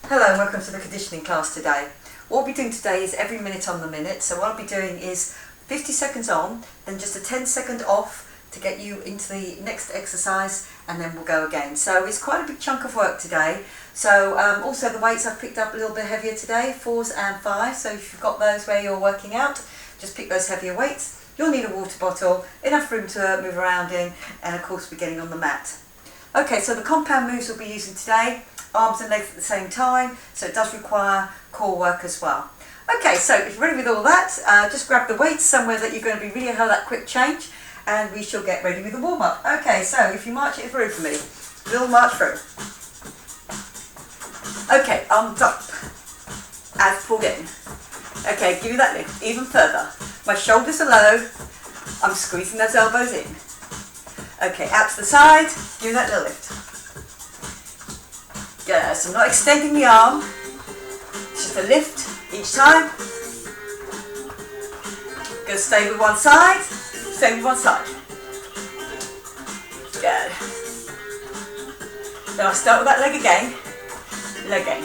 Hello and welcome to the conditioning class today. What we'll be doing today is every minute on the minute. So what I'll be doing is 50 seconds on, then just a 10-second off to get you into the next exercise, and then we'll go again. So it's quite a big chunk of work today. So also the weights I've picked up a little bit heavier today, 4s and 5s. So if you've got those where you're working out, just pick those heavier weights. You'll need a water bottle, enough room to move around in, and of course we're getting on the mat. Okay, so the compound moves we'll be using today, arms and legs at the same time, so it does require core work as well. Okay, so if you're ready with all that, just grab the weights somewhere that you're going to be really have that quick change, and we shall get ready with the warm-up. Okay, so if you march it through for me, we'll march through. Okay, arms up, as pulled in. Okay, give me that lift, even further. My shoulders are low, I'm squeezing those elbows in. Okay, out to the side, give me that little lift. Yes, I'm not extending the arm, it's just a lift each time. Going to stay with one side, stay with one side. Good. Then I'll start with that leg again, leg again.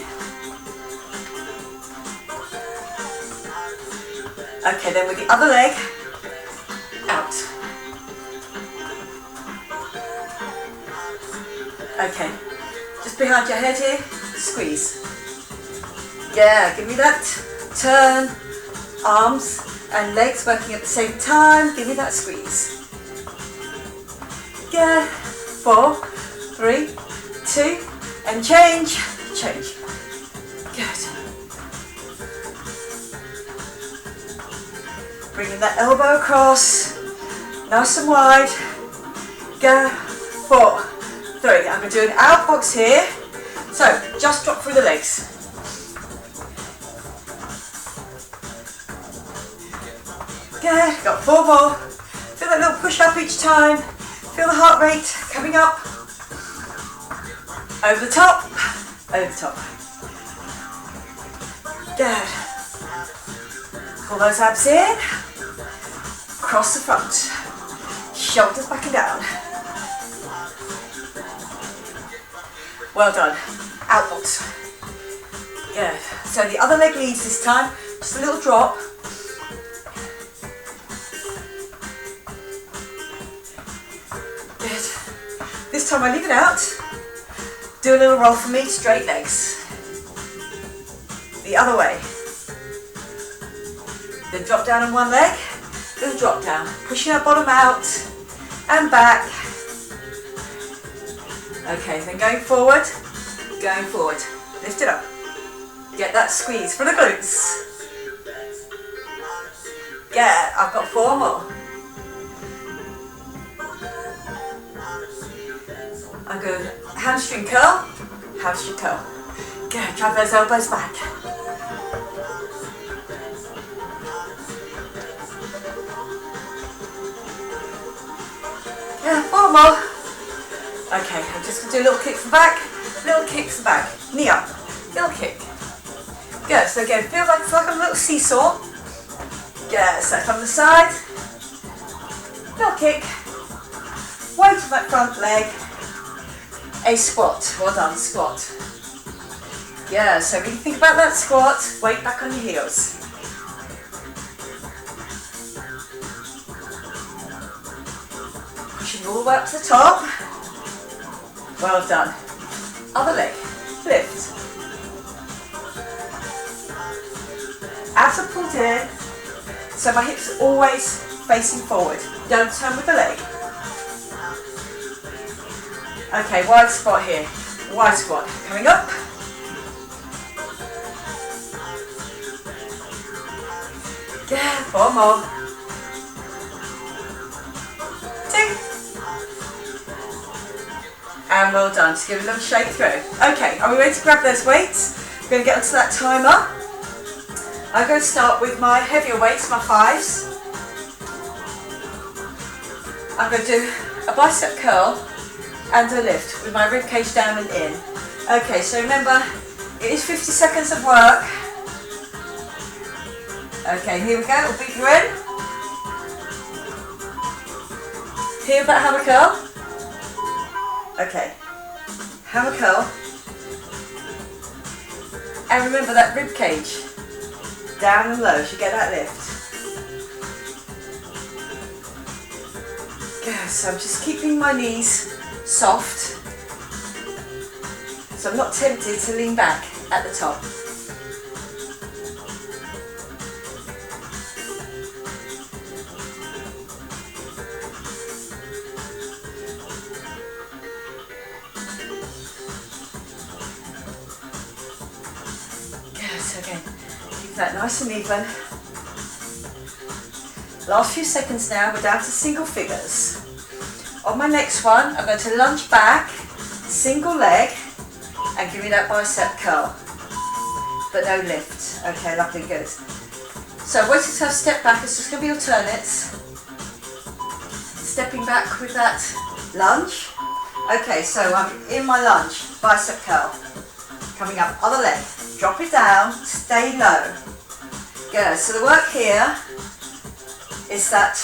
Okay, then with the other leg, out. Okay. Just behind your head here, squeeze. Yeah, give me that. Turn, arms and legs working at the same time. Give me that squeeze. Yeah, 4, 3, 2, and change, change. Good. Bringing that elbow across, nice and wide. Go, 4, 3. I'm going to do an out box here. So just drop through the legs. Good. Got 4 more. Feel that little push up each time. Feel the heart rate coming up. Over the top. Over the top. Good. Pull those abs in. Cross the front. Shoulders back and down. Well done. Out box. Good. So the other leg leads this time. Just a little drop. Good. This time I leave it out. Do a little roll for me. Straight legs. The other way. Then drop down on one leg. Little drop down. Pushing our bottom out. And back. Okay, then going forward, lift it up, get that squeeze for the glutes. Yeah, I've got 4 more. I'm going hamstring curl, hamstring curl. Good, drive those elbows back. Yeah, 4 more. Okay, I'm just going to do a little kick from back, little kick from back, knee up, little kick. Good, so again, feel like it's like a little seesaw. Good, so from the side, little kick, weight on that front leg, a squat, well done, squat. Yeah, so when you think about that squat, weight back on your heels. Pushing all the way up to the top. Well done. Other leg, lift. Abs are pulled in, so my hips are always facing forward. Don't turn with the leg. Okay, wide squat here. Wide squat. Coming up. Yeah, 4 more. 2. And well done. Just give it a little shake through. Okay, are we ready to grab those weights? We're going to get onto that timer. I'm going to start with my heavier weights, my 5s. I'm going to do a bicep curl and a lift with my rib cage down and in. Okay, so remember, it is 50 seconds of work. Okay, here we go. We'll beat you in. Hear that hammer curl? Okay, hammer curl. And remember that rib cage, down and low, you get that lift. Good, so I'm just keeping my knees soft, so I'm not tempted to lean back at the top. Good, again, keep that nice and even. Last few seconds now, we're down to single figures. On my next one, I'm going to lunge back, single leg, and give me that bicep curl, but no lift. Okay, lovely, good. So wait until I step back, it's just going to be alternates. Stepping back with that lunge. Okay, so I'm in my lunge, bicep curl. Coming up, other leg, drop it down, stay low. Good, so the work here is that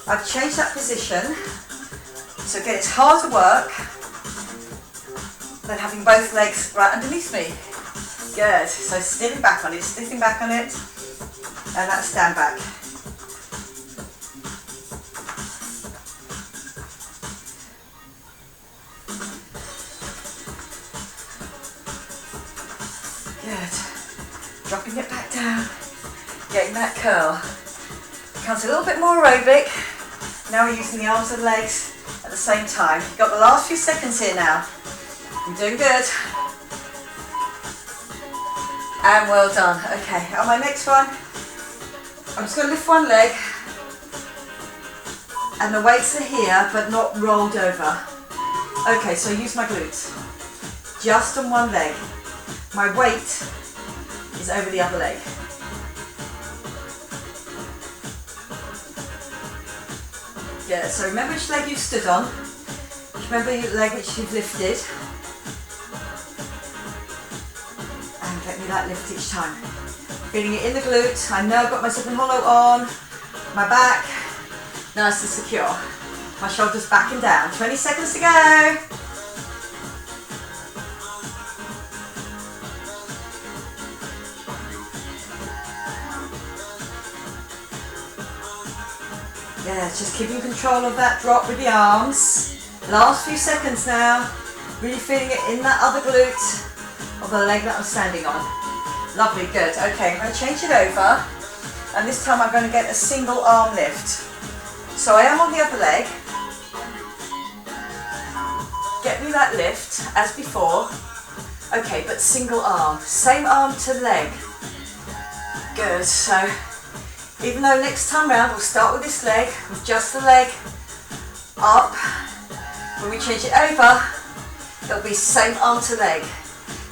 I've changed that position. So again, it's harder work than having both legs right underneath me. Good, so sitting back on it, sitting back on it, and that stand back. Good, dropping it back down, getting that curl. Becomes a little bit more aerobic. Now we're using the arms and legs at the same time. You've got the last few seconds here now. You're doing good. And well done. Okay, on my next one, I'm just going to lift one leg. And the weights are here, but not rolled over. Okay, so use my glutes. Just on one leg. My weight is over the other leg. Yeah, so remember which leg you stood on. Remember your leg which you've lifted. And get me that lift each time. Feeling it in the glutes. I know I've got my second hollow on. My back, nice and secure. My shoulders back and down. 20 seconds to go. Yeah, just keeping control of that drop with the arms. Last few seconds now. Really feeling it in that other glute of the leg that I'm standing on. Lovely, good. Okay, I'm going to change it over. And this time I'm going to get a single arm lift. So I am on the other leg. Get me that lift as before. Okay, but single arm. Same arm to leg. Good, so even though next time round we'll start with this leg, with just the leg up. When we change it over, it'll be same arm to leg.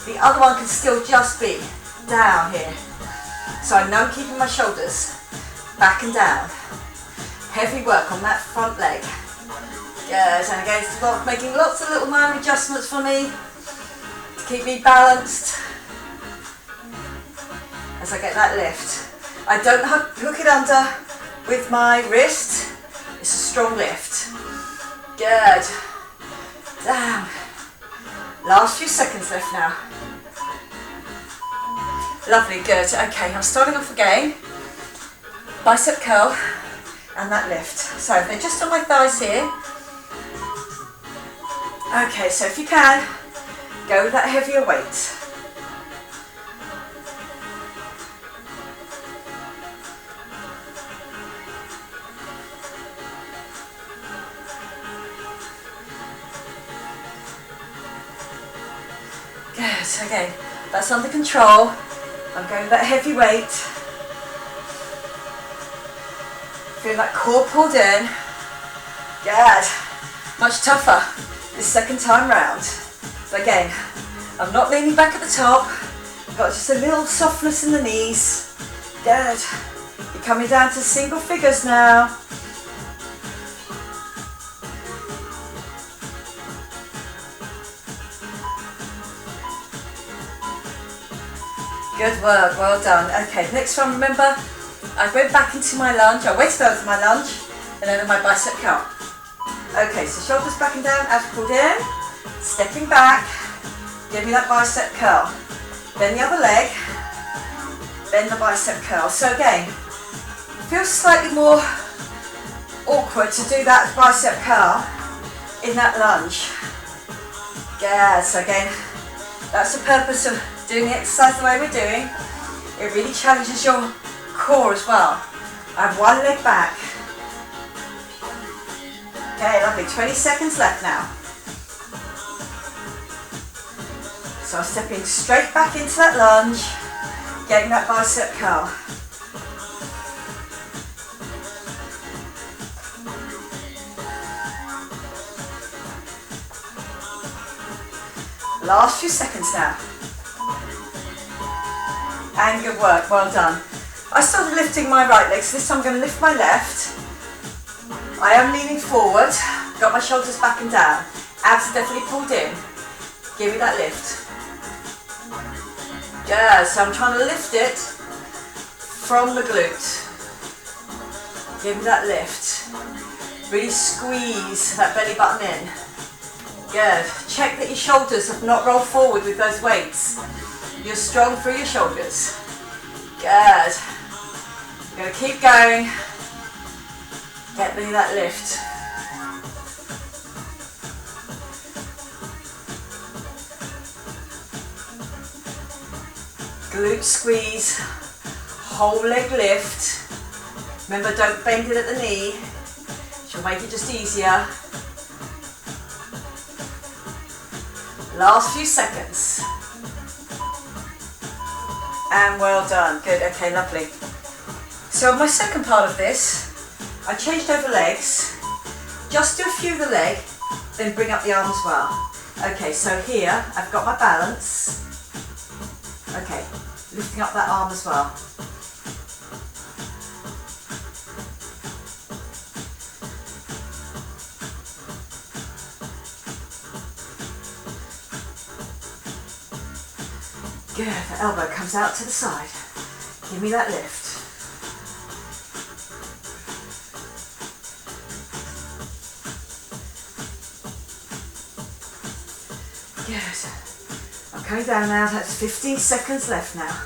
The other one can still just be down here. So I know I'm keeping my shoulders back and down. Heavy work on that front leg. Good, and again, it's making lots of little minor adjustments for me to keep me balanced as I get that lift. I don't hook it under with my wrist. It's a strong lift. Good. Down. Last few seconds left now. Lovely, good. Okay, I'm starting off again. Bicep curl and that lift. So they're just on my thighs here. Okay, so if you can, go with that heavier weight. Good, okay, that's under control. I'm going with that heavy weight. Feel that core pulled in. Good. Much tougher this second time round. So again, I'm not leaning back at the top. I've got just a little softness in the knees. Good. You're coming down to single figures now. Good work, well done. Okay, next one, remember, I went back into my lunge, I waited over my lunge, and then my bicep curl. Okay, so shoulders back and down, as pulled in, stepping back, give me that bicep curl. then the other leg, then the bicep curl. So again, feels slightly more awkward to do that bicep curl in that lunge. Yeah, so again, that's the purpose of doing the exercise the way we're doing. It really challenges your core as well. I have one leg back. Okay, lovely, 20 seconds left now. So I'm stepping straight back into that lunge, getting that bicep curl. Last few seconds now. And good work, well done. I started lifting my right leg, so this time I'm going to lift my left. I am leaning forward, got my shoulders back and down. Abs are definitely pulled in. Give me that lift. Yeah, so I'm trying to lift it from the glute. Give me that lift. Really squeeze that belly button in. Good. Check that your shoulders have not rolled forward with those weights. You're strong through your shoulders. Good. You're going to keep going. Get me that lift. Glute squeeze. Whole leg lift. Remember, don't bend it at the knee. She'll make it just easier. Last few seconds. And well done. Good, okay, lovely. So my second part of this, I changed over legs. Just do a few of the leg, then bring up the arm as well. Okay, so here, I've got my balance. Okay, lifting up that arm as well. Good, the elbow comes out to the side. Give me that lift. Good. I'm coming down now, that's 15 seconds left now.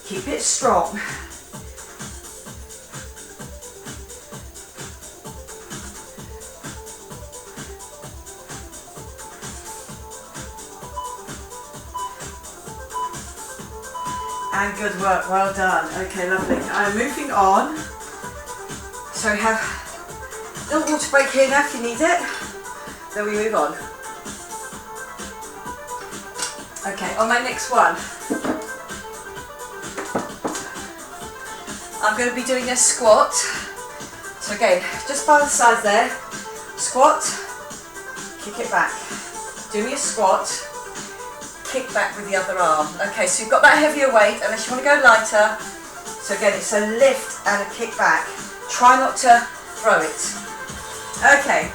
Keep it strong. And good work, well done. Okay, lovely. I'm moving on. So we have a little water break here now if you need it. Then we move on. Okay, on my next one, I'm going to be doing a squat. So again, just by the side there, squat, kick it back. Do me a squat, kick back with the other arm. Okay, so you've got that heavier weight, unless you want to go lighter. So again, it's a lift and a kick back. Try not to throw it. Okay,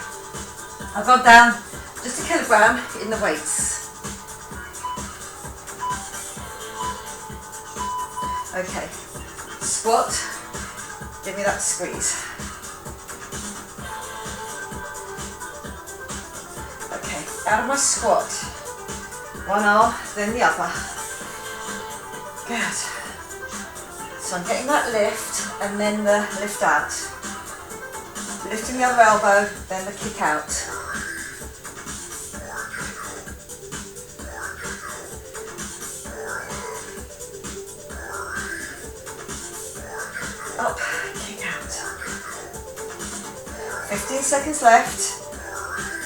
I've gone down just a kilogram in the weights. Okay, squat, give me that squeeze. Okay, out of my squat. One arm, then the other. Good. So I'm getting that lift and then the lift out. Lifting the other elbow, then the kick out. Up, kick out. 15 seconds left.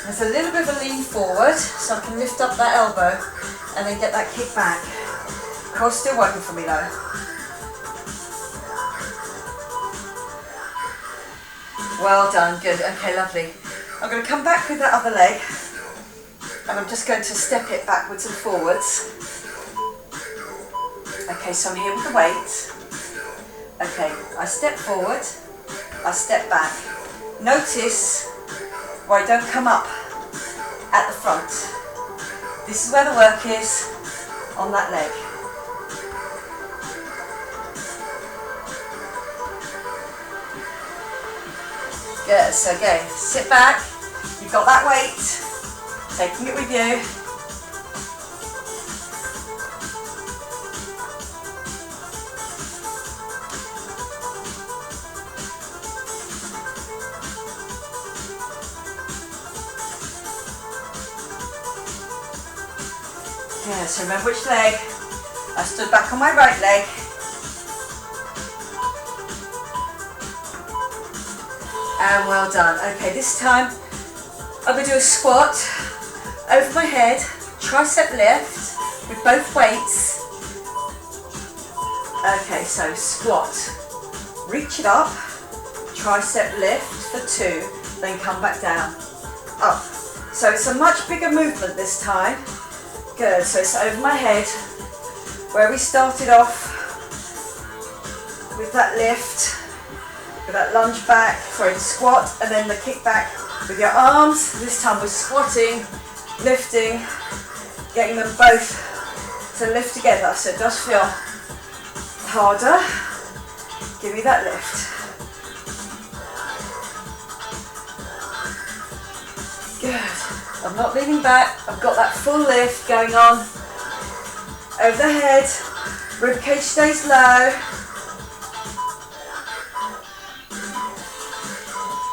There's a little bit of a lean forward, so I can lift up that elbow and then get that kick back. Core's still working for me though. Well done, good, okay, lovely. I'm going to come back with that other leg and I'm just going to step it backwards and forwards. Okay, so I'm here with the weight. Okay, I step forward, I step back. Notice where I don't come up at the front. This is where the work is on that leg. Good, so again, sit back, you've got that weight, taking it with you. Yeah, so remember which leg. I stood back on my right leg. And well done. Okay, this time I'm going to do a squat over my head, tricep lift with both weights. Okay, so squat, reach it up, tricep lift for 2, then come back down, up. So it's a much bigger movement this time. Good, so it's over my head, where we started off with that lift, with that lunge back, sorry, the squat, and then the kick back with your arms. This time we're squatting, lifting, getting them both to lift together, so it does feel harder. Give me that lift. Good. I'm not leaning back. I've got that full lift going on. Over the head. Ribcage stays low.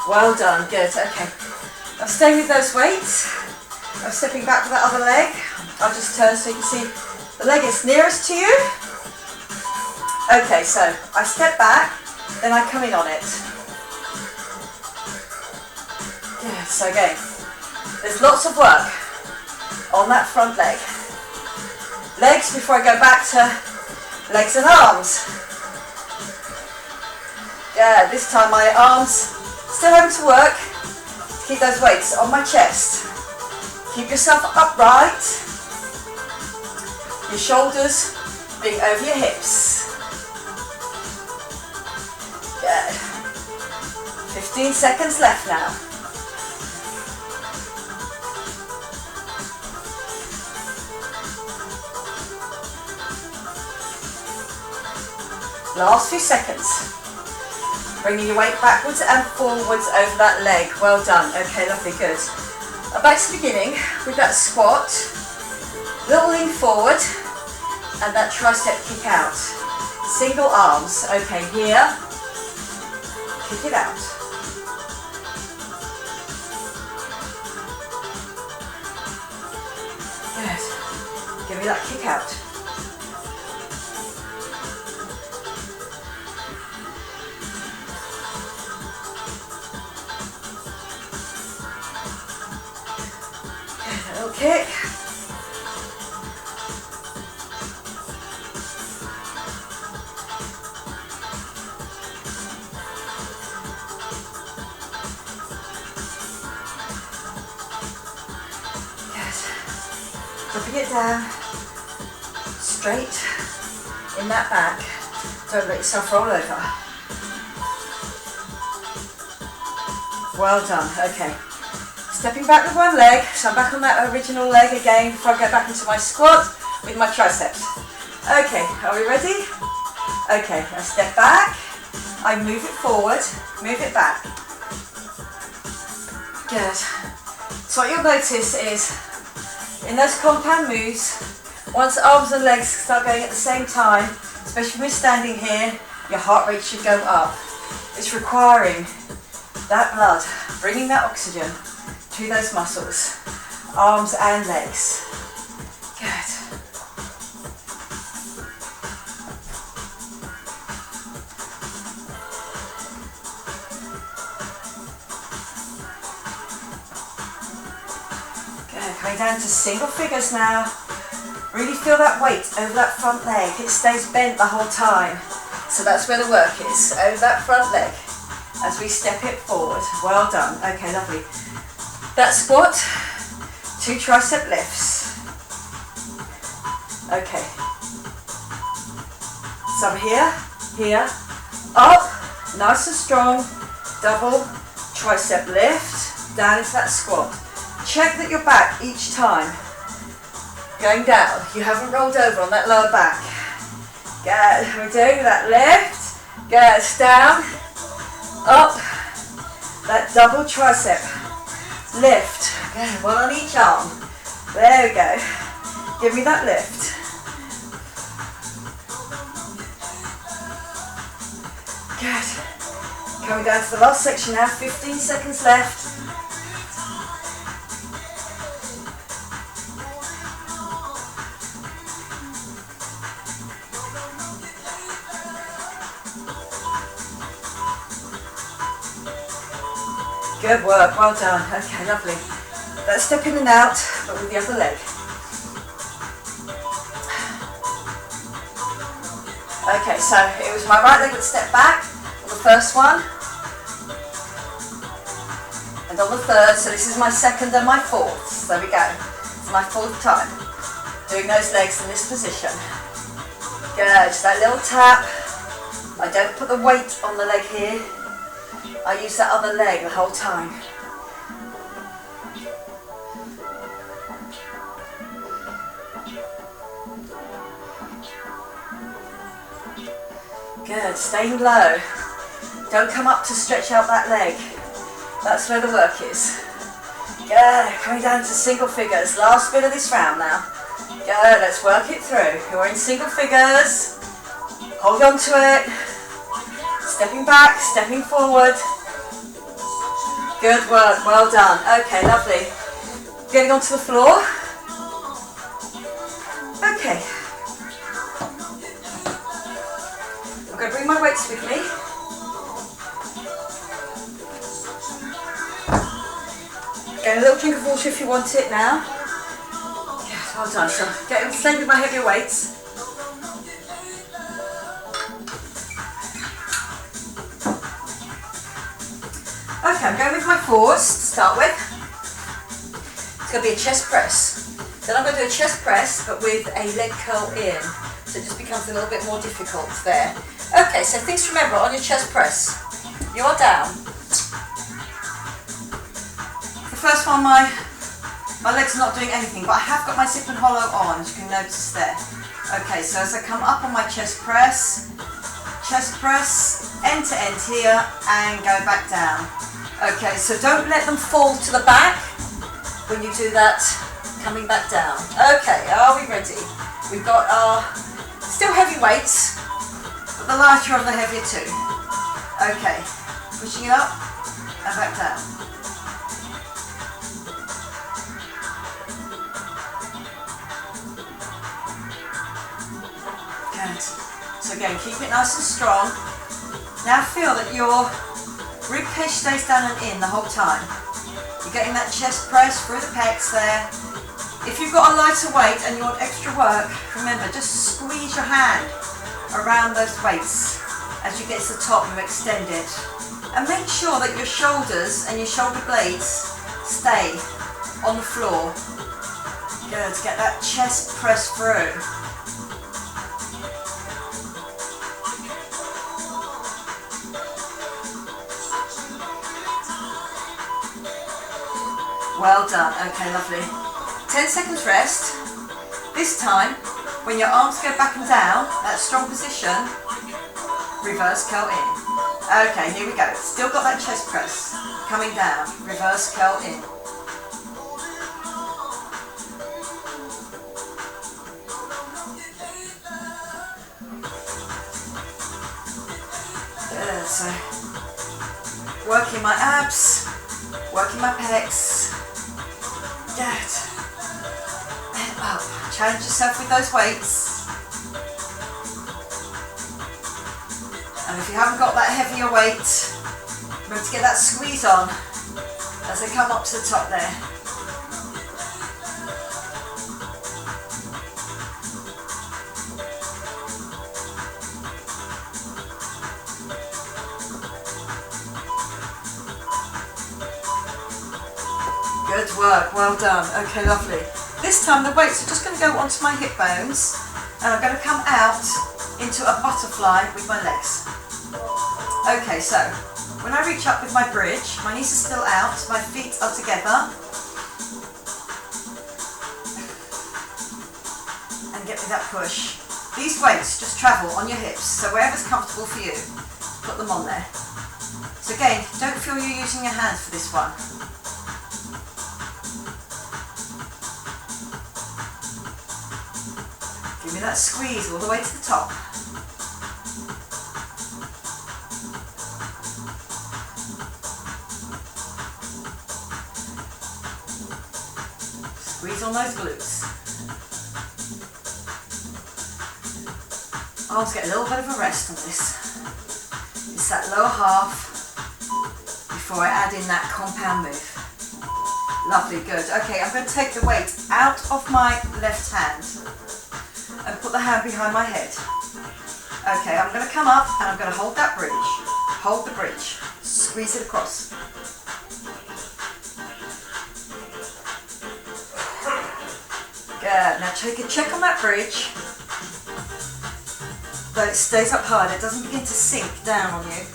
Well done. Good. Okay. I'm staying with those weights. I'm stepping back to that other leg. I'll just turn so you can see the leg is nearest to you. Okay, so I step back, then I come in on it. Yeah, so again, there's lots of work on that front leg. Legs before I go back to legs and arms. Yeah, this time my arms still having to work to keep those weights on my chest. Keep yourself upright. Your shoulders being over your hips. Good. 15 seconds left now. Last few seconds. Bringing your weight backwards and forwards over that leg. Well done. Okay, lovely, good. Back to the beginning with that squat. Little lean forward and that tricep kick out. Single arms. Okay, here. Kick it out. Good. Give me that kick out. Good. A little kick. Dropping it down, straight in that back. Don't let yourself roll over. Well done, okay. Stepping back with one leg, so I'm back on that original leg again before I go back into my squat with my triceps. Okay, are we ready? Okay, I step back, I move it forward, move it back. Good. So what you'll notice is, in those compound moves, once arms and legs start going at the same time, especially when you're standing here, your heart rate should go up. It's requiring that blood, bringing that oxygen to those muscles, arms and legs. Good. Coming down to single figures now. Really feel that weight over that front leg. It stays bent the whole time. So that's where the work is, over that front leg as we step it forward. Well done. Okay, lovely. That squat, 2 tricep lifts. Okay. Some here, here, up, nice and strong. Double tricep lift, down into that squat. Check that you're back each time. Going down, you haven't rolled over on that lower back. Good, we're doing that lift. Good, down, up, that double tricep lift. Good, one on each arm. There we go. Give me that lift. Good. Coming down to the last section now, 15 seconds left. Good work, well done. Okay, lovely. Let's step in and out, but with the other leg. Okay, so it was my right leg that stepped back on the first one, and on the third, so this is my second and my fourth. So there we go. It's my fourth time doing those legs in this position. Good, just that little tap. I don't put the weight on the leg here. I use that other leg the whole time. Good, staying low. Don't come up to stretch out that leg. That's where the work is. Good, coming down to single figures. Last bit of this round now. Good, let's work it through. You're in single figures. Hold on to it. Stepping back, stepping forward. Good work, well done. Okay, lovely. Getting onto the floor. Okay. I'm going to bring my weights with me. Get a little drink of water if you want it now. Yes, well done. So getting the same with my heavier weights. Okay, I'm going with my fours to start with. It's going to be a chest press. Then I'm going to do a chest press, but with a leg curl in. So it just becomes a little bit more difficult there. Okay, so things to remember on your chest press. You are down. The first one, my legs are not doing anything, but I have got my zip and hollow on, as you can notice there. Okay, so as I come up on my chest press, end to end here, and go back down. Okay, so don't let them fall to the back when you do that, coming back down. Okay, are we ready? We've got our still heavy weights, but the lighter of the heavier too. Okay, pushing it up and back down. Good. So again, keep it nice and strong. Now feel that your rib cage stays down and in the whole time. You're getting that chest press through the pecs there. If you've got a lighter weight and you want extra work, remember, just squeeze your hand around those weights. As you get to the top, you extend it. And make sure that your shoulders and your shoulder blades stay on the floor. Good, to get that chest press through. Well done, okay, lovely. 10 seconds rest. This time, when your arms go back and down, that strong position, reverse curl in. Okay, here we go. Still got that chest press. Coming down, reverse curl in. Good, so working my abs, working my pecs. Good. And up. Challenge yourself with those weights. And if you haven't got that heavier weight, remember to get that squeeze on as they come up to the top there. Good work, well done. Okay, lovely. This time the weights are just going to go onto my hip bones and I'm going to come out into a butterfly with my legs. Okay, so when I reach up with my bridge, my knees are still out, my feet are together. And get me that push. These weights just travel on your hips, so wherever's comfortable for you, put them on there. So again, don't feel you're using your hands for this one. Give me that squeeze all the way to the top. Squeeze on those glutes. Arms get a little bit of a rest on this. It's that lower half. You before I add in that compound move. Lovely, good. Okay, I'm going to take the weight out of my left hand and put the hand behind my head. Okay, I'm going to come up and I'm going to hold that bridge. Hold the bridge. Squeeze it across. Good. Now take a check on that bridge. That it stays up high, it doesn't begin to sink down on you.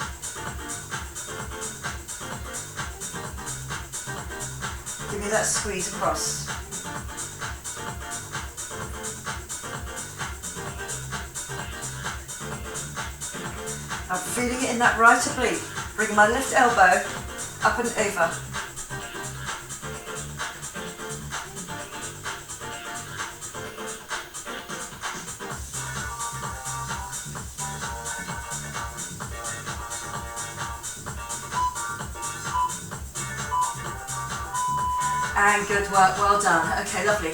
Give me that squeeze across. I'm feeling it in that right oblique. Bring my left elbow up and over. And good work, well done. Okay, lovely.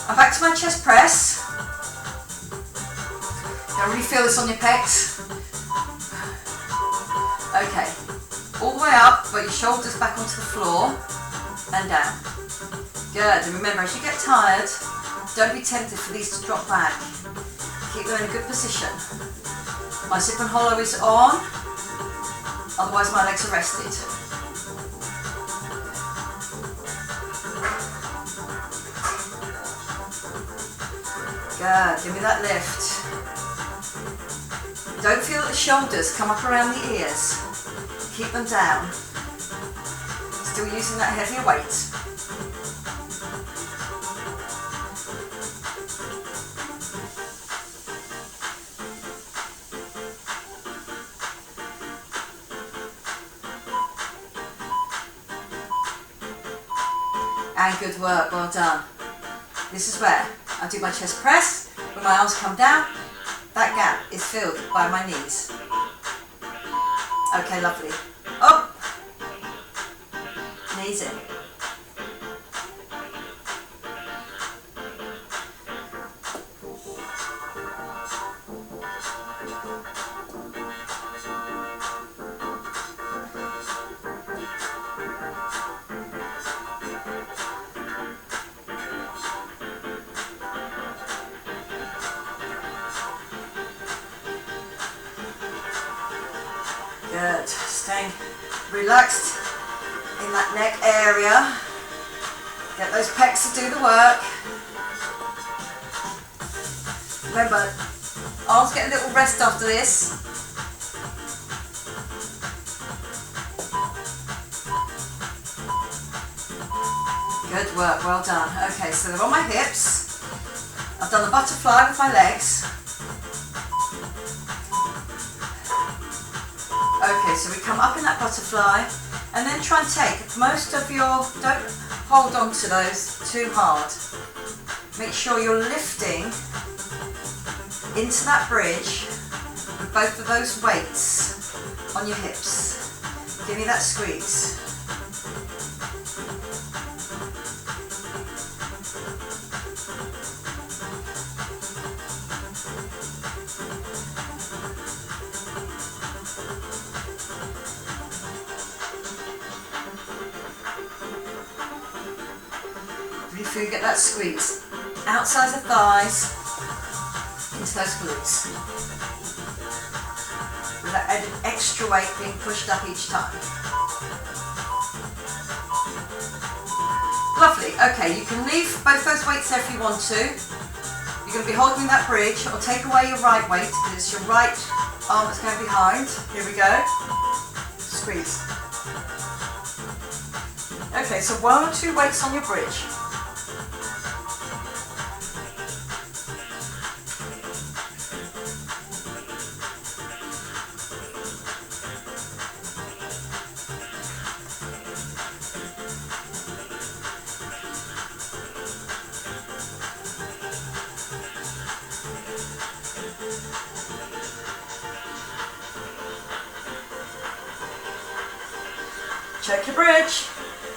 I'm back to my chest press. Can really feel this on your pecs. Okay, all the way up, but your shoulders back onto the floor and down. Good, and remember, as you get tired, don't be tempted for these to drop back. Keep them in a good position. My zip and hollow is on, otherwise my legs are rested. Good, give me that lift. Don't feel the shoulders come up around the ears. Keep them down. Still using that heavier weight. And good work, well done. This is where I do my chest press. When my arms come down, that gap is filled by my knees. Okay, lovely. Up. Knees in. Good, staying relaxed in that neck area. Get those pecs to do the work. Remember, arms get a little rest after this. Good work, well done. Okay, so they're on my hips. I've done the butterfly with my legs. Okay, so we come up in that butterfly and then try and take most of your, don't hold on to those too hard. Make sure you're lifting into that bridge with both of those weights on your hips. Give me that squeeze. Before you get that squeeze, outside the thighs, into those glutes. With that extra weight being pushed up each time. Lovely, okay, you can leave both those weights there if you want to. You're going to be holding that bridge, or take away your right weight, because it's your right arm that's going behind. Here we go. Squeeze. Okay, so 1 or 2 weights on your bridge. Check your bridge,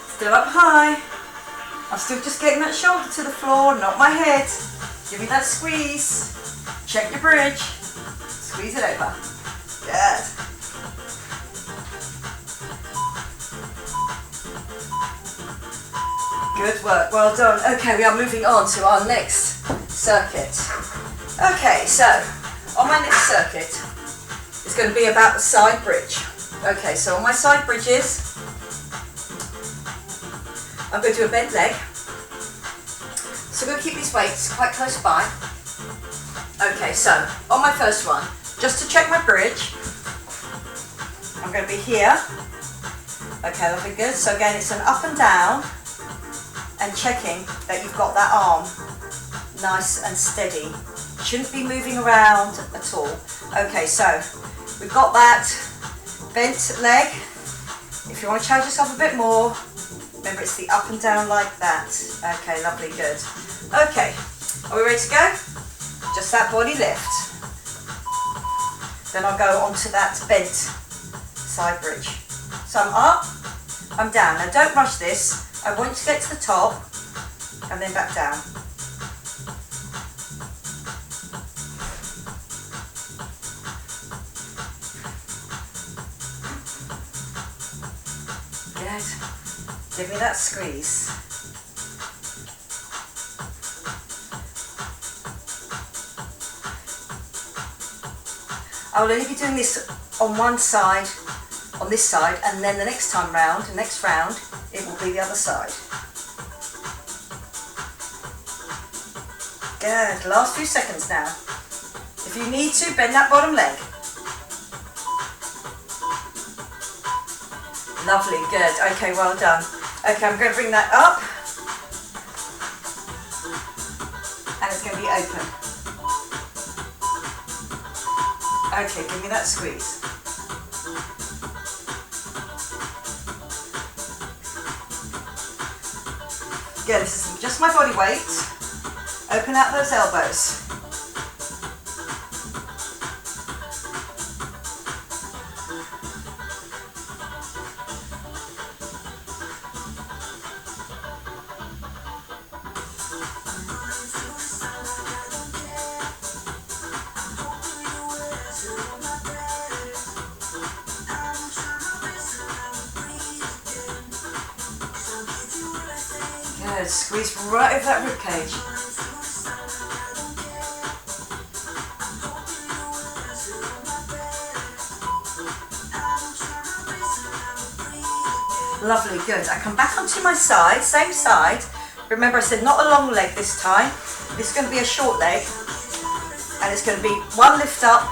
still up high. I'm still just getting that shoulder to the floor, not my head. Give me that squeeze. Check your bridge, squeeze it over. Good. Good work, well done. Okay, we are moving on to our next circuit. Okay, so on my next circuit, it's going to be about the side bridge. Okay, so on my side bridges, I'm going to do a bent leg. So I'm going to keep these weights quite close by. Okay, so on my first one, just to check my bridge, I'm going to be here. Okay, that'll be good. So again, it's an up and down and checking that you've got that arm nice and steady. Shouldn't be moving around at all. Okay, so we've got that bent leg. If you want to challenge yourself a bit more, remember it's the up and down like that. Okay, lovely, good. Okay, are we ready to go? Just that body lift. Then I'll go onto that bent side bridge. So I'm up, I'm down. Now don't rush this. I want you to get to the top and then back down. Good. Give me that squeeze. I'll only be doing this on one side, on this side, and then the next time round, the next round, it will be the other side. Good, last few seconds now. If you need to, bend that bottom leg. Lovely, good, okay, well done. Okay, I'm going to bring that up, and it's going to be open. Okay, give me that squeeze. Good, this is just my body weight. Open out those elbows. Good, squeeze right over that rib cage. Lovely, good. I come back onto my side, same side. Remember I said not a long leg this time. This is going to be a short leg. And it's going to be one lift up,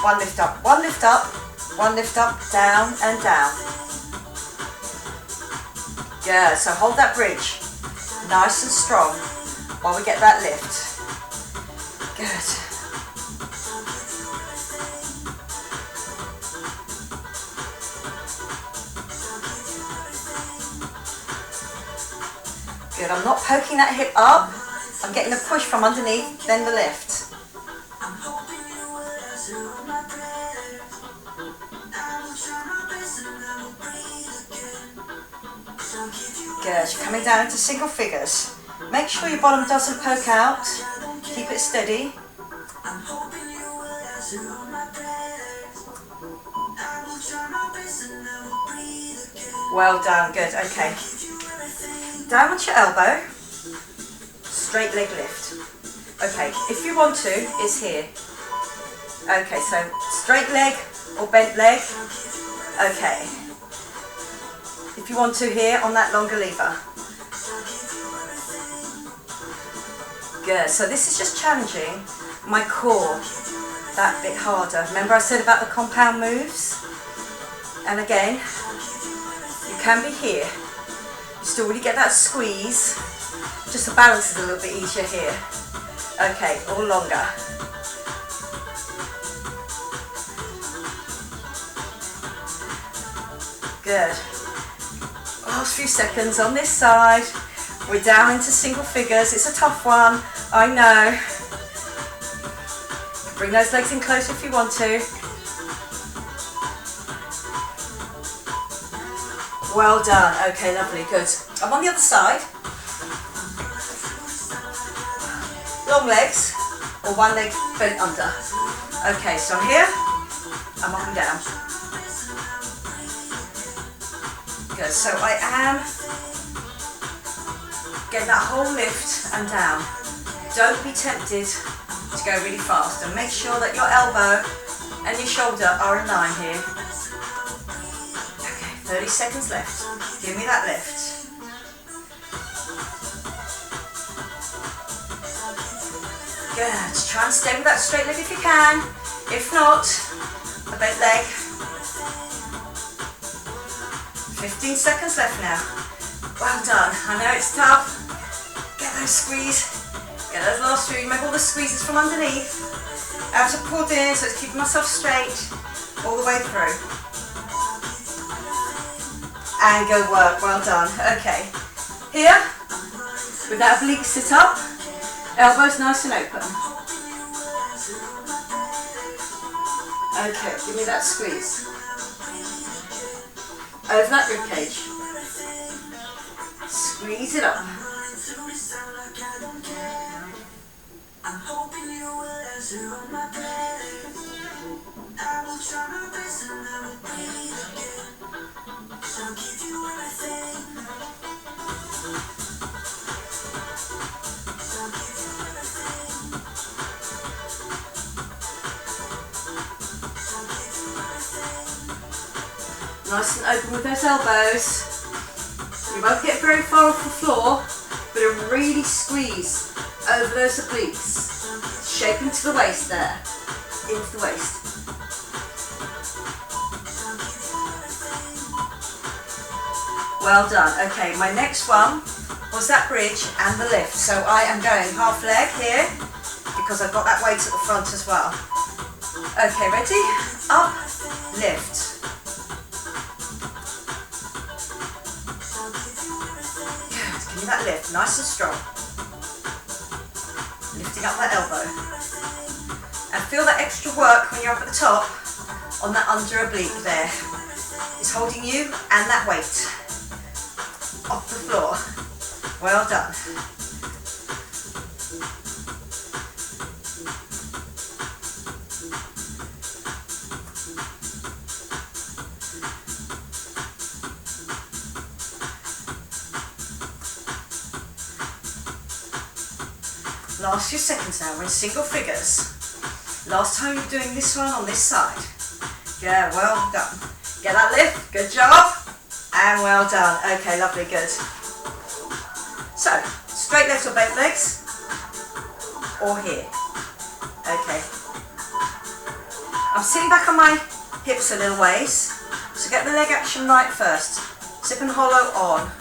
one lift up, one lift up, one lift up, down and down. Good, so hold that bridge nice and strong while we get that lift. Good. Good, I'm not poking that hip up, I'm getting a push from underneath, then the lift. Good, you're coming down into single figures. Make sure your bottom doesn't poke out, keep it steady. Well done, good, okay. Down onto your elbow, straight leg lift. Okay, if you want to, it's here. Okay, so straight leg or bent leg. Okay. If you want to here on that longer lever. Good, so this is just challenging my core that bit harder. Remember I said about the compound moves? And again, you can be here. You still really get that squeeze, just the balance is a little bit easier here. Okay, or longer. Good. Last few seconds on this side. We're down into single figures. It's a tough one, I know. Bring those legs in closer if you want to. Well done. Okay, lovely, good. I'm on the other side. Long legs, or one leg bent under. Okay, so I'm here, I'm up and down. Good, so I am Get that whole lift and down. Don't be tempted to go really fast, and make sure that your elbow and your shoulder are in line here. Okay, 30 seconds left. Give me that lift. Good. Try and stay with that straight leg if you can. If not, a bent leg. 15 seconds left now. Well done. I know it's tough. Get those squeeze. Get those last few. Remember all the squeezes from underneath. Outer pulled in, so it's keeping myself straight all the way through. And go work. Well done. Okay. Here, with that oblique sit up, elbows nice and open. Okay, give me that squeeze. Over that rib cage. Squeeze it up. I'm hoping you will answer all my prayers. I will try my best and I will breathe again. So I'll give you everything. So I'll give you everything. So I'll give you everything. Nice and open with those elbows. You won't get very far off the floor, but really squeeze over those obliques. Shaping to the waist there. Into the waist. Well done. Okay, my next one was that bridge and the lift. So I am going half leg here because I've got that weight at the front as well. Okay, ready? Up, lift. Good, give me that lift, nice and strong. Lifting up that elbow. And feel that extra work when you're up at the top on that under oblique there. It's holding you and that weight off the floor. Well done. Last few seconds now, we're in single figures. Last time you're doing this one on this side. Yeah, well done. Get that lift, good job. And well done. Okay, lovely, good. So, straight legs or bent legs? Or here. Okay. I'm sitting back on my hips a little ways. So get the leg action right first. Zip and hollow on.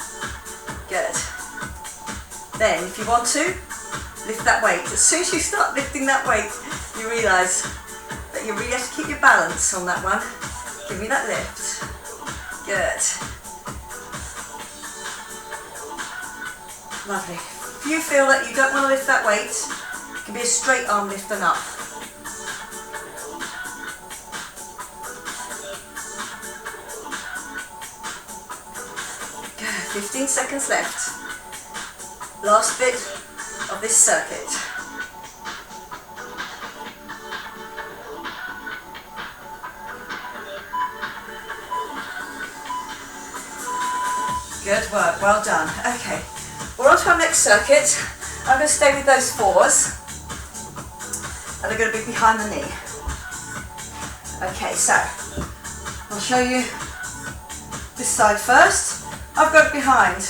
Good. Then, if you want to, lift that weight. As soon as you start lifting that weight, you realise that you really have to keep your balance on that one. Give me that lift. Good. Lovely. If you feel that you don't want to lift that weight, it can be a straight arm lift and up. Good. 15 seconds left. Last bit of this circuit. Good work, well done. Okay, we're on to our next circuit. I'm going to stay with those fours and they're going to be behind the knee. Okay, so I'll show you this side first. I've got it behind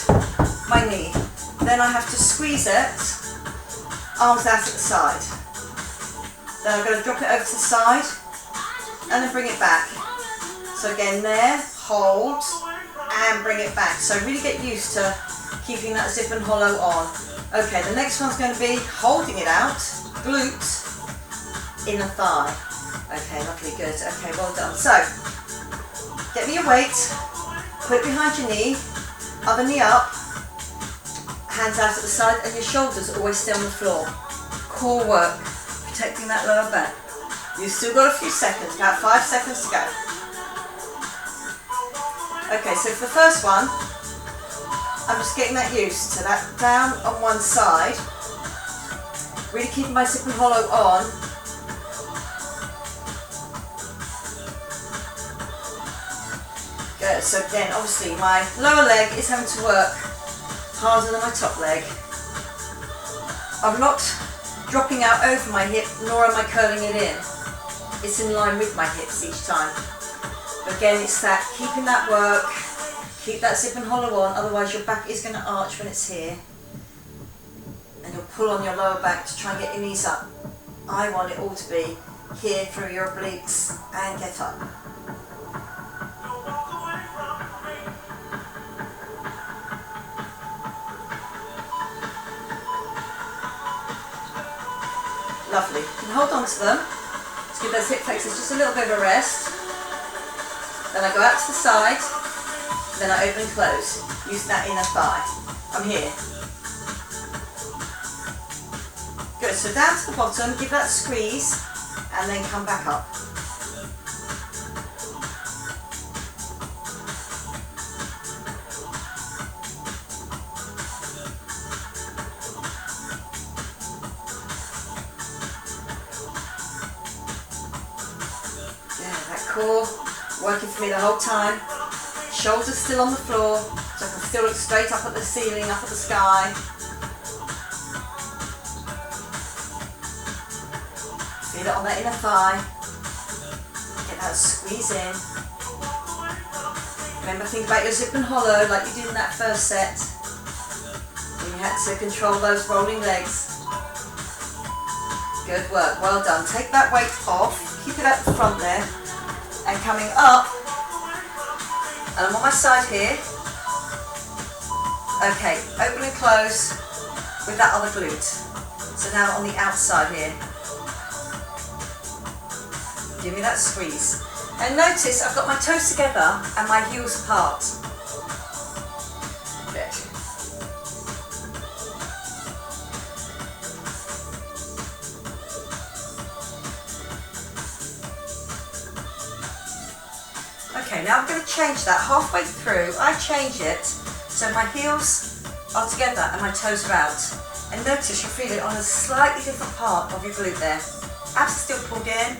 my knee. Then I have to squeeze it, arms out at the side. Then I'm going to drop it over to the side and then bring it back. So again there, hold and bring it back. So really get used to keeping that zip and hollow on. Okay, the next one's going to be holding it out, glute, inner thigh. Okay, lovely, good. Okay, well done. So, get me your weight, put it behind your knee, other knee up, hands out at the side, and your shoulders always stay on the floor. Core work, protecting that lower back. You've still got a few seconds, about 5 seconds to go. Okay, so for the first one, I'm just getting that used to that down on one side, really keeping my zip and hollow on. Good, so again, obviously my lower leg is having to work harder than my top leg. I'm not dropping out over my hip, nor am I curling it in. It's in line with my hips each time. But again, it's that keeping that work, keep that zip and hollow on, otherwise your back is going to arch when it's here. And you'll pull on your lower back to try and get your knees up. I want it all to be here through your obliques and get up. Lovely. You can hold on to them. Let's give those hip flexors just a little bit of a rest. Then I go out to the side. Then I open and close. Use that inner thigh. I'm here. Good. So down to the bottom. Give that squeeze. And then come back up. Core working for me the whole time. Shoulders still on the floor, so I can still look straight up at the ceiling, up at the sky. Feel it on that inner thigh. Get that squeeze in. Remember, think about your zip and hollow like you did in that first set. When you had to control those rolling legs. Good work, well done. Take that weight off, keep it at the front there. And coming up, and I'm on my side here. Okay, open and close with that other glute. So now on the outside here. Give me that squeeze. And notice I've got my toes together and my heels apart. Good. Okay, now I'm going to change that halfway through. I change it so my heels are together and my toes are out. And notice you feel it on a slightly different part of your glute there. Abs still pulled in.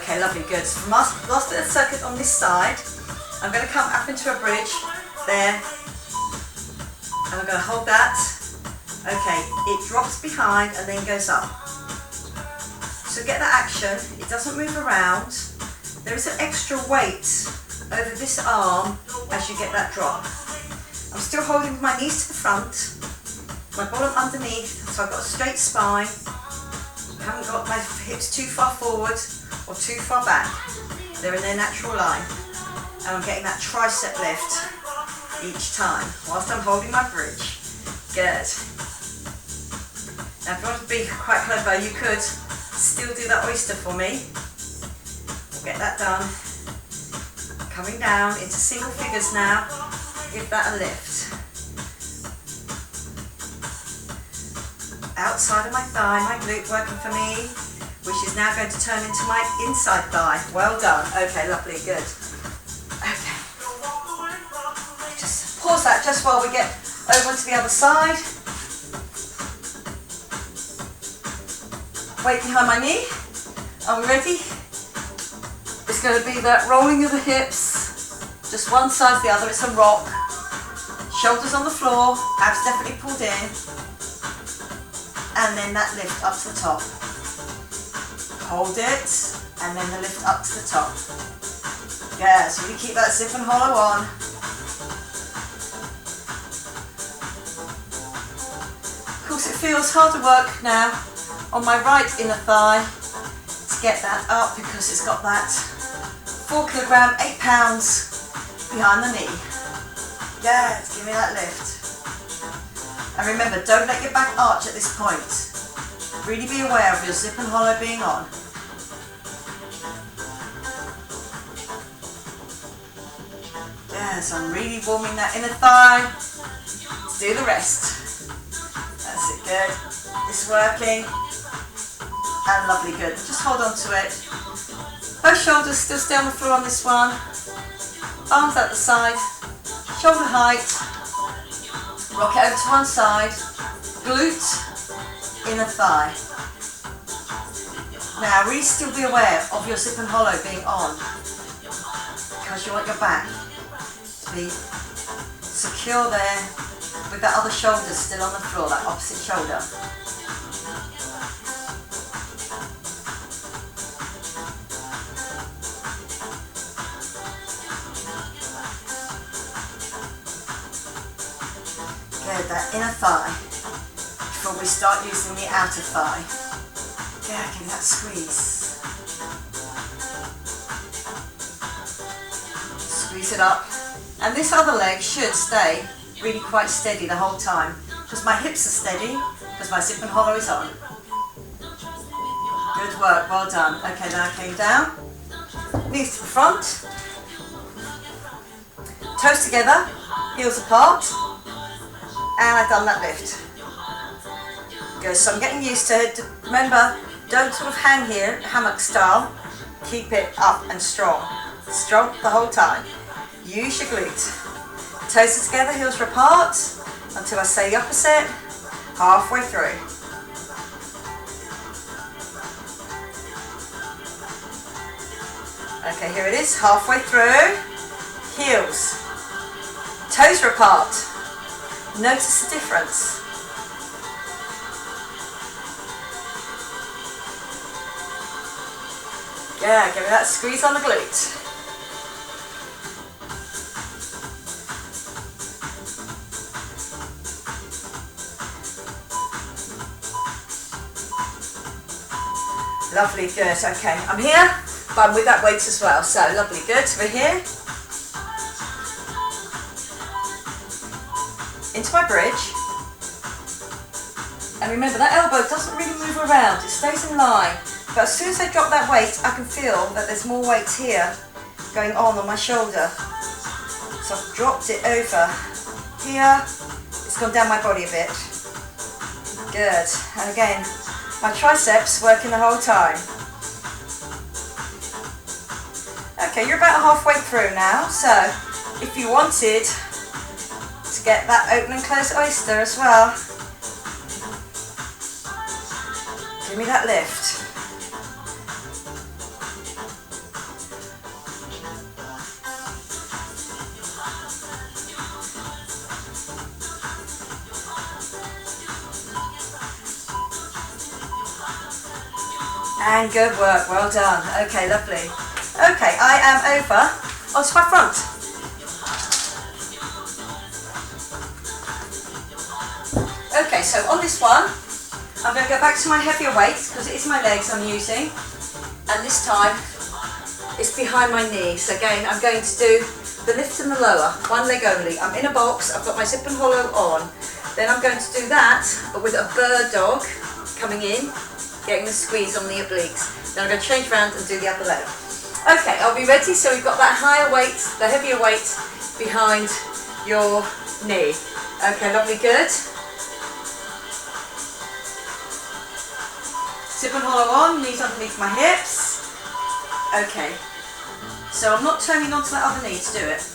Okay, lovely, good. So from last bit of circuit on this side, I'm going to come up into a bridge. There, and I'm going to hold that. Okay, it drops behind and then goes up. So get that action, it doesn't move around. There is an extra weight over this arm as you get that drop. I'm still holding with my knees to the front, my bottom underneath, so I've got a straight spine. I haven't got my hips too far forward or too far back. They're in their natural line. And I'm getting that tricep lift each time whilst I'm holding my bridge. Good. Now if you want to be quite clever, you could still do that oyster for me. We'll get that done. Coming down into single figures now. Give that a lift. Outside of my thigh, my glute working for me, which is now going to turn into my inside thigh. Well done. Okay, lovely, good. Okay. Just pause that just while we get over to the other side. Weight behind my knee. Are we ready? It's going to be that rolling of the hips. Just one side to the other. It's a rock. Shoulders on the floor. Abs definitely pulled in. And then that lift up to the top. Hold it. And then the lift up to the top. Yeah, so you keep that zip and hollow on. Of course, it feels harder work now on my right inner thigh to get that up because it's got that 4 kilogram, 8 pounds behind the knee. Yeah, give me that lift. And remember, don't let your back arch at this point. Really be aware of your zip and hollow being on. Yes, I'm really warming that inner thigh. Let's do the rest. That's it, good. It's working. And lovely, good. Just hold on to it. Both shoulders still stay on the floor on this one. Arms at the side. Shoulder height. Rock it over to one side. Glute inner thigh. Now really still be aware of your zip and hollow being on, because you want your back to be secure there with that other shoulder still on the floor, that opposite shoulder. Good, that inner thigh before we start using the outer thigh. Yeah, give me that squeeze. Squeeze it up. And this other leg should stay really quite steady the whole time, because my hips are steady, because my zip and hollow is on. Good work, well done. Okay, then I came down, knees to the front, toes together, heels apart, and I've done that lift. Good, so I'm getting used to it. Remember, don't sort of hang here, hammock style. Keep it up and strong. Strong the whole time. Use your glute. Toes are together, heels are apart, until I say the opposite, halfway through. Okay, here it is, halfway through. Heels. Toes are apart. Notice the difference. Yeah, give me that squeeze on the glute. Lovely, good, okay. I'm here, but I'm with that weight as well. So, lovely, good. We're here. Into my bridge. And remember, that elbow doesn't really move around. It stays in line. But as soon as I drop that weight, I can feel that there's more weight here going on my shoulder. So I've dropped it over here. It's gone down my body a bit. Good. And again, my triceps working the whole time. Okay, you're about halfway through now. So if you wanted to get that open and close oyster as well, give me that lift. And good work, well done. Okay, lovely. Okay, I am over onto my front. Okay, so on this one, I'm going to go back to my heavier weight, because it is my legs I'm using. And this time, it's behind my knees. Again, I'm going to do the lift and the lower, one leg only. I'm in a box, I've got my zip and hollow on. Then I'm going to do that, but with a bird dog coming in, getting the squeeze on the obliques. Then I'm going to change around and do the other leg. Okay, I'll be ready. So we've got that higher weight, the heavier weight behind your knee. Okay, lovely, good. Zip and hollow on, knees underneath my hips. Okay, so I'm not turning onto that other knee to do it.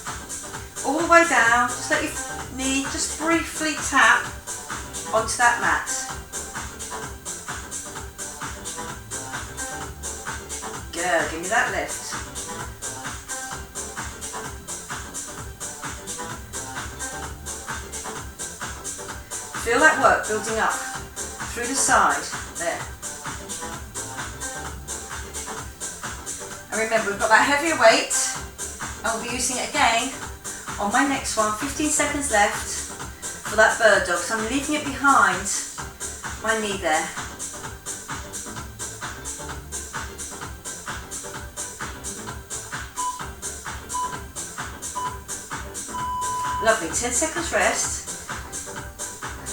All the way down, just let your knee just briefly tap onto that mat. Good, give me that lift. Feel that work building up through the side, there. And remember, we've got that heavier weight, and we'll be using it again on my next one. 15 seconds left for that bird dog. So I'm leaving it behind my knee there. Lovely, 10 seconds rest.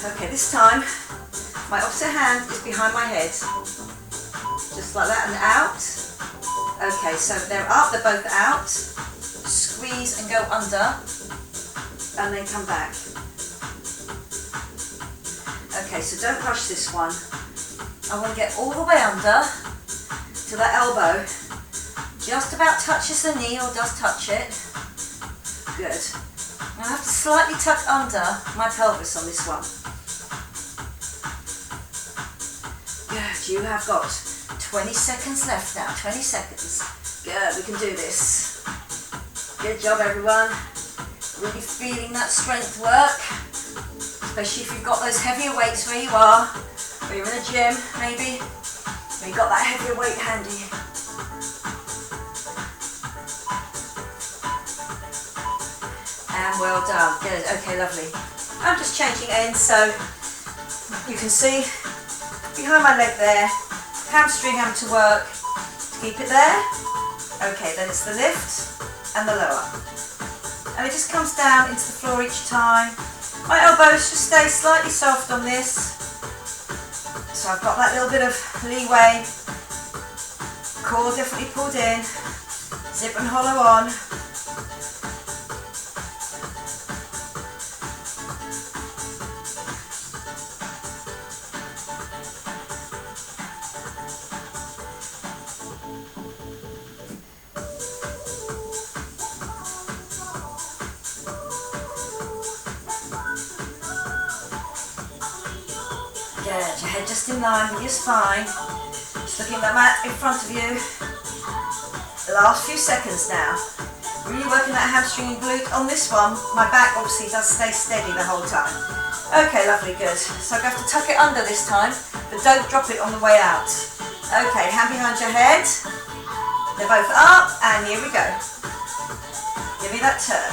Okay, this time my opposite hand is behind my head. Just like that, and out. Okay, so they're up, they're both out. Squeeze and go under, and then come back. Okay, so don't rush this one. I want to get all the way under to that elbow. Just about touches the knee, or does touch it. Good. I have to slightly tuck under my pelvis on this one. You have got 20 seconds left now. 20 seconds. Good, we can do this. Good job, everyone. Really feeling that strength work, especially if you've got those heavier weights where you are, or you're in a gym maybe, and you've got that heavier weight handy. And well done. Good. Okay, lovely. I'm just changing ends so you can see behind my leg there, hamstring having to work to keep it there. Okay, then it's the lift and the lower. And it just comes down into the floor each time. My elbows just stay slightly soft on this. So I've got that little bit of leeway. Core definitely pulled in. Zip and hollow on. Good, your head just in line with your spine. Just looking at the mat in front of you. The last few seconds now. Really working that hamstring and glute on this one. My back obviously does stay steady the whole time. Okay, lovely, good. So I'm going to have to tuck it under this time, but don't drop it on the way out. Okay, hand behind your head. They're both up, and here we go. Give me that turn.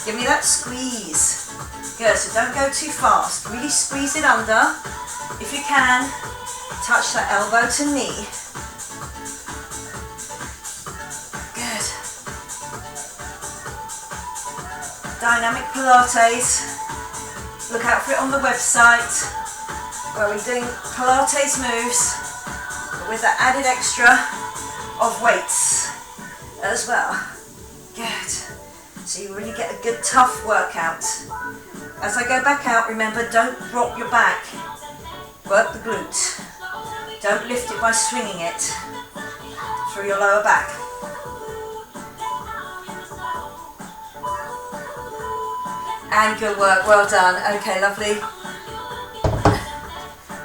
Give me that squeeze. Good, so don't go too fast. Really squeeze it under. If you can, touch that elbow to knee. Good. Dynamic Pilates. Look out for it on the website, where we're doing Pilates moves with the added extra of weights as well. Good. So you really get a good tough workout. As I go back out, remember, don't drop your back. Work the glute. Don't lift it by swinging it through your lower back. And good work, well done. Okay, lovely.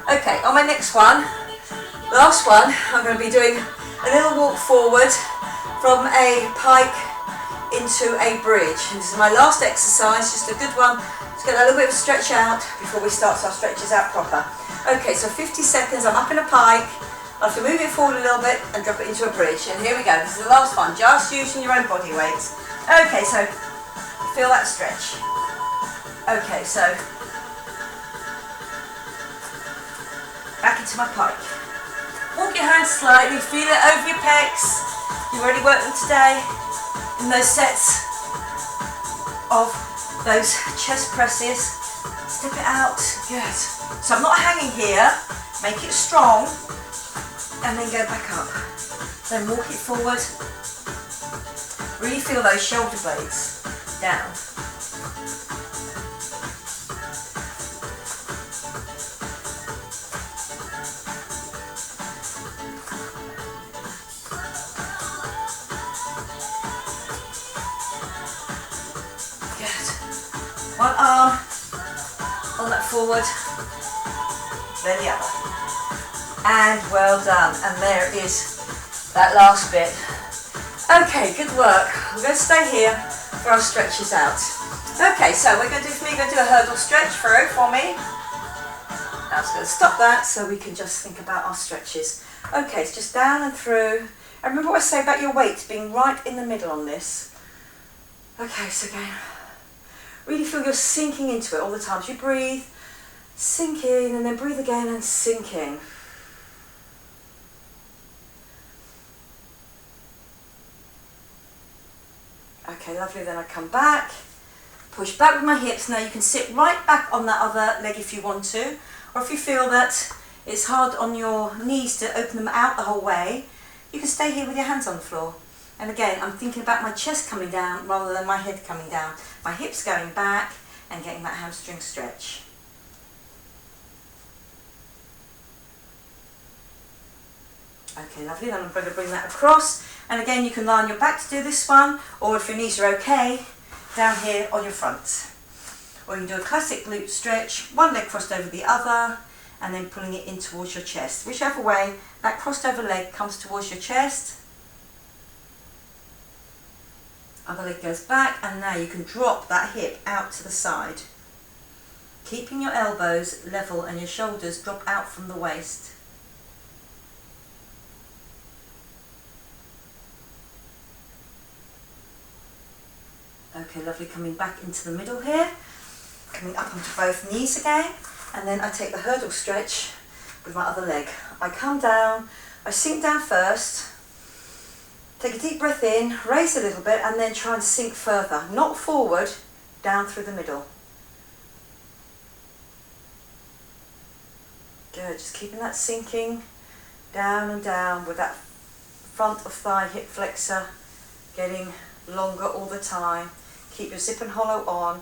Okay, on my next one, last one, I'm going to be doing a little walk forward from a pike into a bridge. This is my last exercise, just a good one to get a little bit of stretch out before we start our stretches out proper. Okay, so 50 seconds, I'm up in a pike. I have to move it forward a little bit and drop it into a bridge. And here we go, this is the last one, just using your own body weight. Okay, so feel that stretch. Okay, so back into my pike. Walk your hands slightly, feel it over your pecs. You've already worked them today in those sets of those chest presses. Step it out, good. So I'm not hanging here, make it strong, and then go back up. Then walk it forward. Really feel those shoulder blades down. One arm on that forward, then the other. And well done. And there is that last bit. Okay, good work. We're going to stay here for our stretches out. Okay, so we're going to do a hurdle stretch through for me. Now I'm just going to stop that so we can just think about our stretches. Okay, it's just down and through. And remember what I say about your weight being right in the middle on this. Okay, so again. Really feel you're sinking into it all the time. As you breathe, sink in, and then breathe again and sink in. Okay, lovely. Then I come back, push back with my hips. Now you can sit right back on that other leg if you want to, or if you feel that it's hard on your knees to open them out the whole way, you can stay here with your hands on the floor. And again, I'm thinking about my chest coming down rather than my head coming down. My hips going back and getting that hamstring stretch. Okay, lovely. Then I'm going to bring that across. And again, you can lie on your back to do this one, or if your knees are okay, down here on your front. Or you can do a classic glute stretch, one leg crossed over the other, and then pulling it in towards your chest. Whichever way, that crossed over leg comes towards your chest. Other leg goes back, and now you can drop that hip out to the side. Keeping your elbows level and your shoulders drop out from the waist. Okay, lovely, coming back into the middle here. Coming up onto both knees again, and then I take the hurdle stretch with my other leg. I come down, I sink down first, take a deep breath in, raise a little bit, and then try and sink further, not forward, down through the middle. Good, just keeping that sinking down and down with that front of thigh hip flexor getting longer all the time. Keep your zip and hollow on.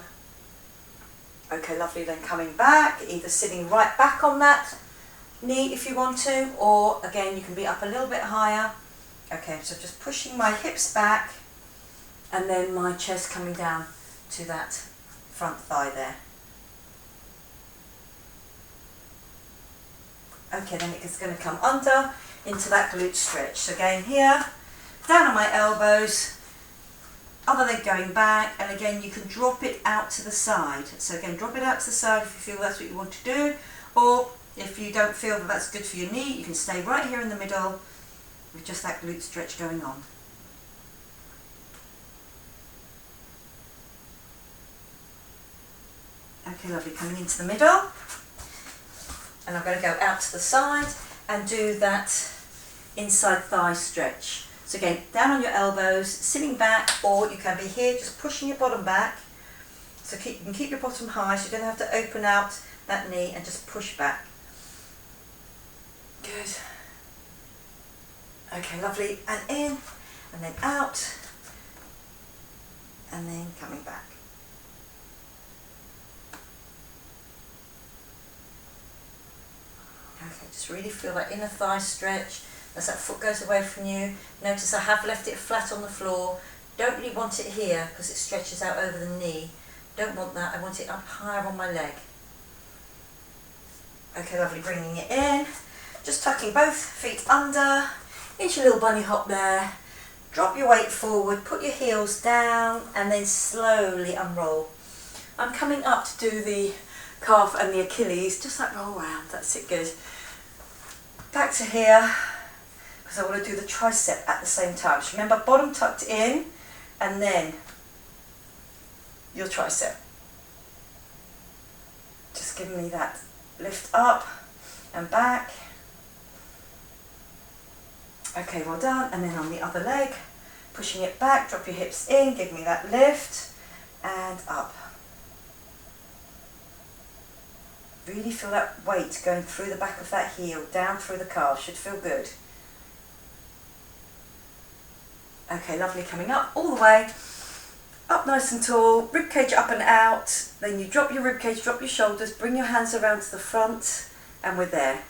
Okay, lovely, then coming back, either sitting right back on that knee if you want to, or again you can be up a little bit higher. Okay, so just pushing my hips back and then my chest coming down to that front thigh there. Okay, then it's going to come under into that glute stretch. So again here, down on my elbows, other leg going back, and again you can drop it out to the side. So again, drop it out to the side if you feel that's what you want to do, or if you don't feel that that's good for your knee, you can stay right here in the middle with just that glute stretch going on. Okay, lovely, coming into the middle, and I'm going to go out to the side and do that inside thigh stretch. So again, down on your elbows, sitting back, or you can be here just pushing your bottom back. So you can keep your bottom high, so you don't have to open out that knee, and just push back. Good. Okay, lovely, and in, and then out, and then coming back. Okay, just really feel that inner thigh stretch as that foot goes away from you. Notice I have left it flat on the floor. Don't really want it here because it stretches out over the knee. Don't want that, I want it up higher on my leg. Okay, lovely, bringing it in. Just tucking both feet under, into your little bunny hop there. Drop your weight forward, put your heels down, and then slowly unroll. I'm coming up to do the calf and the Achilles, just like roll around, that's it, good. Back to here, because I want to do the tricep at the same time. So remember, bottom tucked in, and then your tricep. Just giving me that lift up and back. Okay, well done. And then on the other leg, pushing it back, drop your hips in, give me that lift, and up. Really feel that weight going through the back of that heel, down through the calf, should feel good. Okay, lovely, coming up all the way, up nice and tall, rib cage up and out, then you drop your rib cage, drop your shoulders, bring your hands around to the front, and we're there.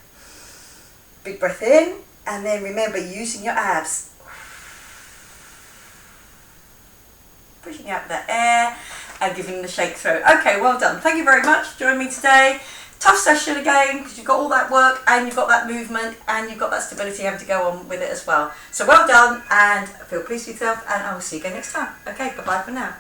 Big breath in, and then remember using your abs. Pushing out the air and giving the shake through. Okay, well done. Thank you very much for joining me today. Tough session again, because you've got all that work and you've got that movement and you've got that stability having to go on with it as well. So well done, and feel pleased with yourself, and I will see you again next time. Okay, bye-bye for now.